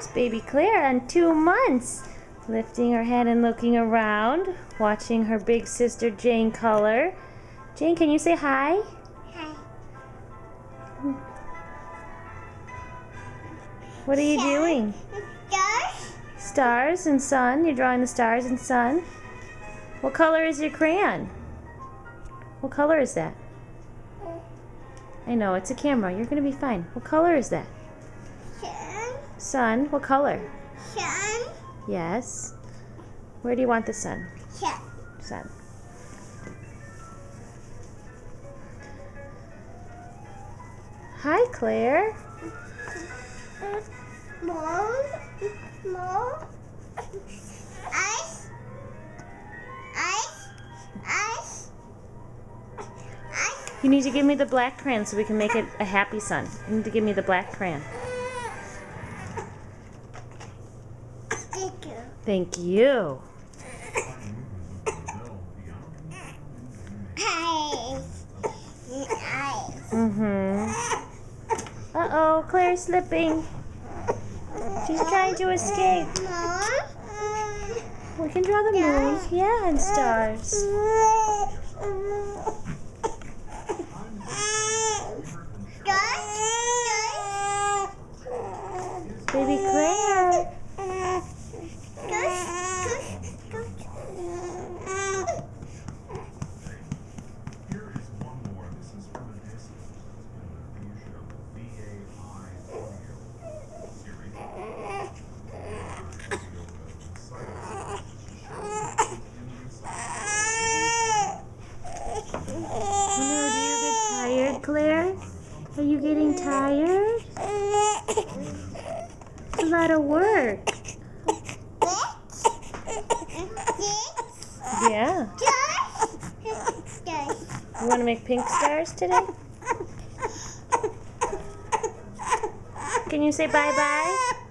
There's baby Claire on 2 months, lifting her head and looking around, watching her big sister Jane color. Jane, can you say hi? Hi. What are you doing? Stars. Stars and sun. You're drawing the stars and sun. What color is your crayon? What color is that? I know, it's a camera. You're going to be fine. What color is that? Sun. Sun. What color? Sun. Yes. Where do you want the sun? Sun. Sun. Hi, Claire. More. More. Ice. Ice. Ice. Ice. You need to give me the black crayon so we can make it a happy sun. You need to give me the black crayon. Thank you. Thank you. Ice. Ice. Uh-oh, Claire's slipping. She's trying to escape. More. We can draw the moon. Yeah, and stars. Baby Claire. Here is one more. This is from a distance. It's been a review show, VAI Audio series. Oh, do you get tired, Claire? Are you getting tired? It's a lot of work. Yeah. You want to make pink stars today? Can you say bye-bye?